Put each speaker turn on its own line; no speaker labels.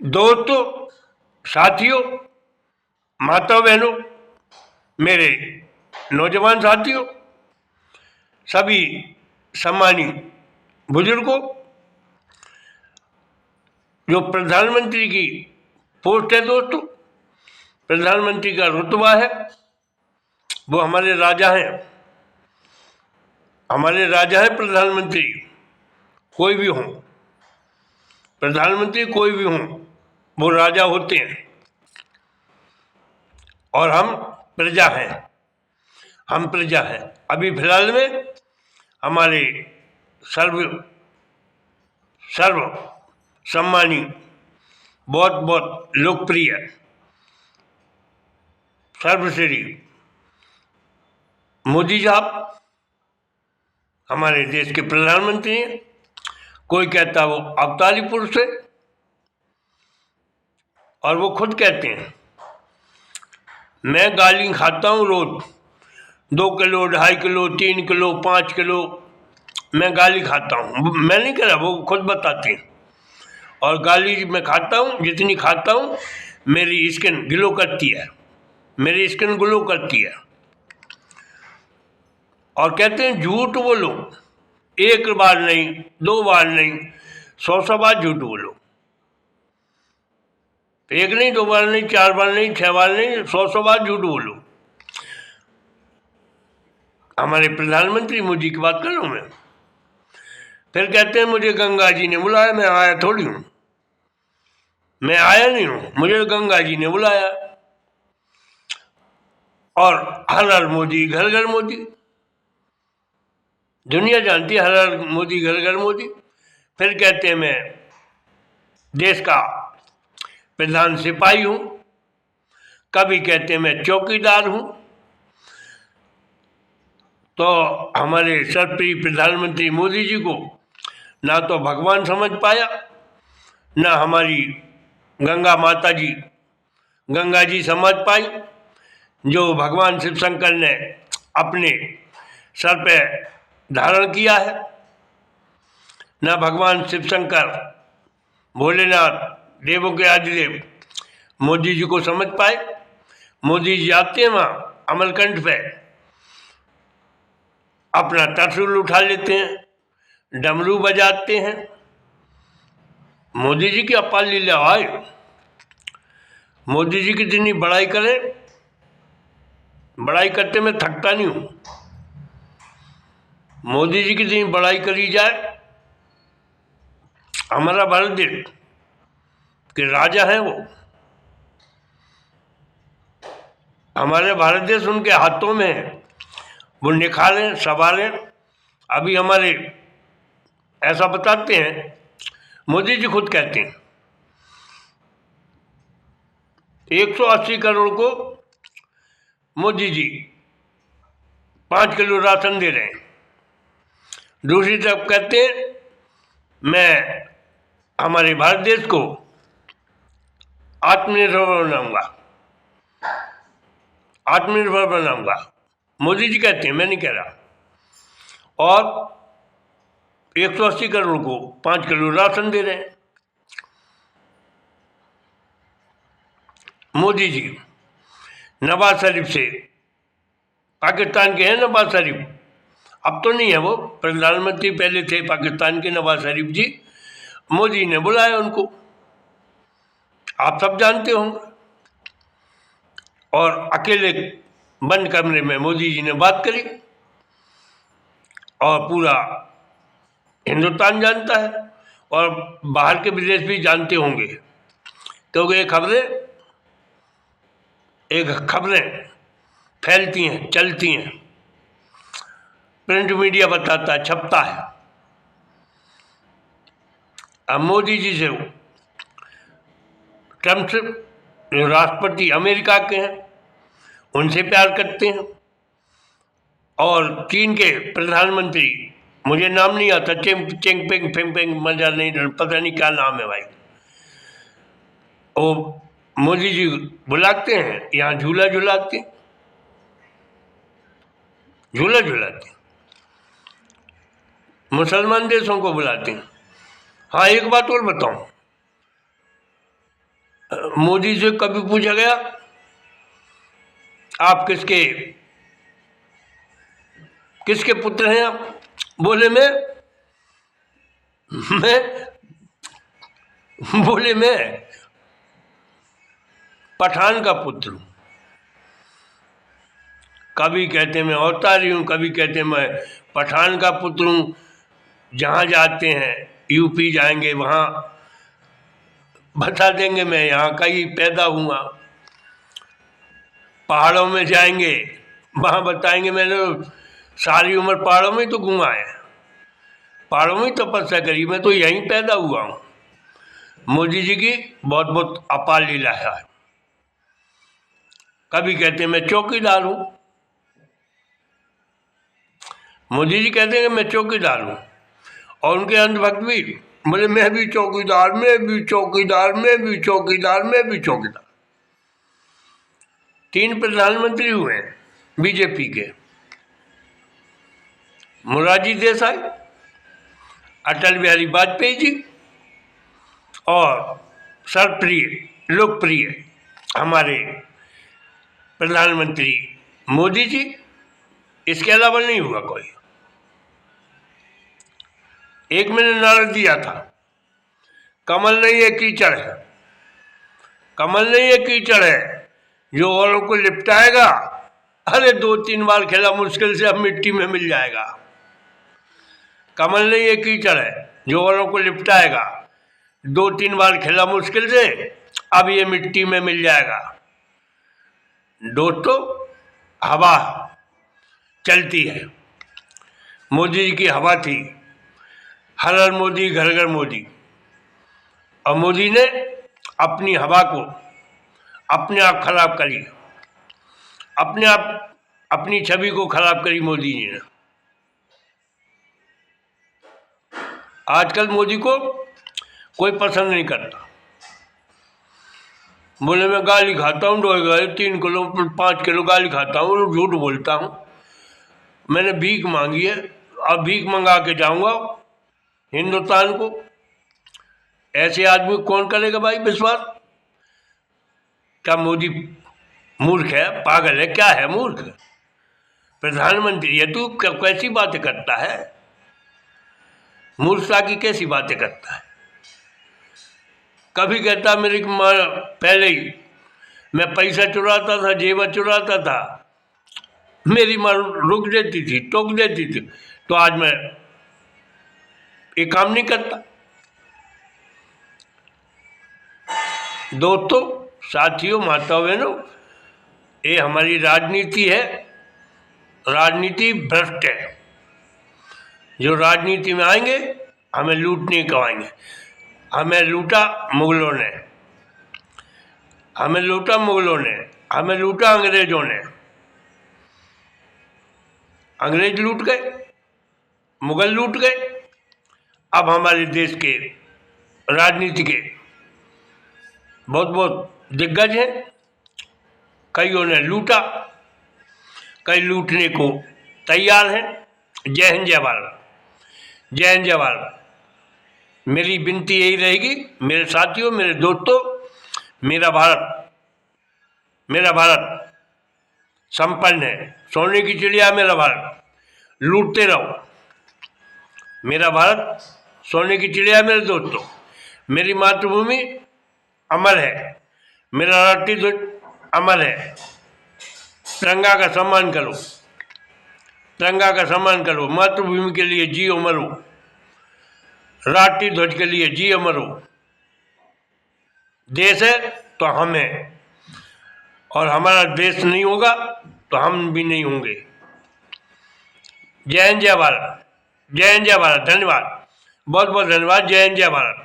दोस्तों, साथियों, माता बहनों, मेरे नौजवान साथियों, सभी सम्मानित बुजुर्गों, जो प्रधानमंत्री की पोस्ट है दोस्तों, प्रधानमंत्री का रुतबा है, वो हमारे राजा हैं। हमारे राजा हैं प्रधानमंत्री, कोई भी हो, प्रधानमंत्री कोई भी हो, वो राजा होते हैं और हम प्रजा हैं। हम प्रजा हैं। अभी फिलहाल में हमारे सर्व सर्व सम्मानी, बहुत बहुत लोकप्रिय, सर्वश्री मोदी साहब हमारे देश के प्रधानमंत्री हैं। कोई कहता है वो अवतारी पुरुष है, और वो खुद कहते हैं मैं गाली खाता हूँ रोज 2 किलो, 2.5 किलो, 3 किलो, 5 किलो मैं गाली खाता हूँ। मैं नहीं कह रहा, वो खुद बताते हैं। और गाली मैं खाता हूँ, जितनी खाता हूँ मेरी स्किन ग्लो करती है, मेरी स्किन ग्लो करती है। और कहते हैं झूठ बोलो, 1 बार नहीं, 2 बार नहीं, 100 बार झूठ बोलो। 1 नहीं, 2 बार नहीं, 4 बार नहीं, 6 बार नहीं, 100 बार झूठ बोलो। हमारे प्रधानमंत्री मोदी की बात कर रहा हूँ मैं। फिर कहते हैं मुझे गंगा जी ने बुलाया, मैं आया थोड़ी हूँ, मैं आया नहीं हूँ, मुझे गंगा जी ने बुलाया। और हर हर मोदी, घर घर मोदी, दुनिया जानती है हर हर मोदी, घर घर मोदी। फिर कहते हैं मैं देश का प्रधान सिपाही हूँ, कभी कहते हैं मैं चौकीदार हूँ। तो हमारे सर्वप्रिय प्रधानमंत्री मोदी जी को ना तो भगवान समझ पाया, ना हमारी गंगा माता जी, गंगा जी समझ पाई, जो भगवान शिव शंकर ने अपने सर पे धारण किया है। ना भगवान शिव शंकर, भोलेनाथ, देवों के आदिदेव मोदी जी को समझ पाए। मोदी जी आते हैं वहाँ अमरकंठ पे, अपना त्रिशूल उठा लेते हैं, डमरू बजाते हैं। मोदी जी की अपार लीला है। मोदी जी की जितनी बड़ाई करें, बड़ाई करते मैं थकता नहीं हूँ। मोदी जी की जितनी बड़ाई करी जाए, हमारा भारत देश के राजा हैं वो, हमारे भारत देश उनके हाथों में है, वो निखारें, संभालें। अभी हमारे ऐसा बताते हैं, मोदी जी खुद कहते हैं 180 करोड़ को मोदी जी 5 किलो राशन दे रहे हैं। दूसरी तरफ कहते हैं मैं हमारे भारत देश को आत्मनिर्भर बनाऊंगा, आत्मनिर्भर बनाऊंगा। मोदी जी कहते हैं, मैं नहीं कह रहा। और 180 करोड़ को 5 किलो राशन दे रहे हैं। मोदी जी नवाज शरीफ से, पाकिस्तान के हैं नवाज शरीफ, अब तो नहीं है वो, प्रधानमंत्री पहले थे पाकिस्तान के नवाज शरीफ जी। मोदी ने बुलाया उनको, आप सब जानते होंगे। और अकेले बंद कमरे में मोदी जी ने बात करी, और पूरा हिंदुस्तान जानता है, और बाहर के विदेश भी जानते होंगे, क्योंकि एक खबरें फैलती हैं, चलती हैं, प्रिंट मीडिया बताता है, छपता है। अब मोदी जी से ट्रम्प से, जो राष्ट्रपति अमेरिका के हैं, उनसे प्यार करते हैं। और चीन के प्रधानमंत्री, मुझे नाम नहीं आता, चेंगपेंग फेंगपेंग, मजा नहीं, पता नहीं क्या नाम है भाई, वो मोदी जी बुलाते हैं, यहाँ झूला झुलाते, झूला झुलाते, मुसलमान देशों को बुलाते हैं। हाँ, एक बात और बताऊं, मोदी से कभी पूछा गया आप किसके पुत्र हैं आप? बोले मैं बोले मैं पठान का पुत्र हूं। कभी कहते मैं अवतारी हूं, कभी कहते मैं पठान का पुत्र हूं। जहां जाते हैं, यूपी जाएंगे वहां बता देंगे मैं यहाँ का ही पैदा हुआ। पहाड़ों में जाएंगे वहां बताएंगे मैंने सारी उम्र पहाड़ों में तो घुमा है, पहाड़ों में तपस्या करी, मैं तो यहीं पैदा हुआ हूँ। मोदी जी की बहुत बहुत अपार लीला है। कभी कहते मैं चौकीदार हूं, मोदी जी कहते हैं कि मैं चौकीदार हूं, और उनके अंधभक्त भी बोले मैं भी चौकीदार, मैं भी चौकीदार, मैं भी चौकीदार, मैं भी चौकीदार। 3 प्रधानमंत्री हुए हैं बीजेपी के, मोरारजी देसाई, अटल बिहारी वाजपेयी जी और सर्वप्रिय लोकप्रिय हमारे प्रधानमंत्री मोदी जी। इसके अलावा नहीं हुआ कोई। एक मैंने नारा दिया था, कमल नहीं है कीचड़ है, कमल नहीं है कीचड़ है जो औरों को लिपटाएगा। अरे 2-3 बार खेला मुश्किल से अब मिट्टी में मिल जाएगा। कमल नहीं है कीचड़ है जो औरों को लिपटाएगा, 2-3 बार खेला मुश्किल से अब ये मिट्टी में मिल जाएगा। दोस्तों, हवा चलती है, मोदी जी की हवा थी, हर हर मोदी घर घर मोदी, और मोदी ने अपनी हवा को अपने आप खराब करी, अपने आप अपनी छवि को खराब करी मोदी जी ने। आजकल मोदी को कोई पसंद नहीं करता। बोले मैं गाली खाता हूँ, 3 किलो 5 किलो गाली खाता हूँ, झूठ बोलता हूँ, मैंने भीख मांगी है, अब भीख मंगा के जाऊंगा हिंदुस्तान को। ऐसे आदमी कौन करेगा भाई विश्वास? क्या मोदी मूर्ख है, पागल है, क्या है मूर्ख? प्रधानमंत्री है तू, कैसी बातें करता है? मूर्खता की कैसी बातें करता है? कभी कहता मेरी माँ पहले ही मैं पैसा चुराता था, जेवर चुराता था, मेरी माँ रुक देती थी, टोक देती थी, तो आज मैं ये काम नहीं करता। दोस्तों, साथियों, माताओं बहनों, ये हमारी राजनीति है, राजनीति भ्रष्ट है। जो राजनीति में आएंगे हमें लूटने को आएंगे। हमें लूटा मुगलों ने, हमें लूटा मुगलों ने, हमें लूटा अंग्रेजों ने। अंग्रेज लूट गए, मुगल लूट गए, अब हमारे देश के राजनीति के बहुत बहुत दिग्गज हैं, कईयों ने लूटा, कई लूटने को तैयार हैं। जय हिंद, जय भारत, जय हिंद, जय भारत। मेरी विनती यही रहेगी मेरे साथियों, मेरे दोस्तों, मेरा भारत संपन्न है, सोने की चिड़िया मेरा भारत, लूटते रहो। मेरा भारत सोने की चिड़िया मेरे दोस्तों, मेरी मातृभूमि अमर है, मेरा राष्ट्रीय ध्वज अमर है। तिरंगा का सम्मान करो, तिरंगा का सम्मान करो। मातृभूमि के लिए जियो मरो, राष्ट्रीय ध्वज के लिए जियो मरो। देश है तो हम हैं, और हमारा देश नहीं होगा तो हम भी नहीं होंगे। जय हिंद, जय भारत, जय हिंद, जय भारत। धन्यवाद, बहुत बहुत धन्यवाद। जय हिंद, जय भारत।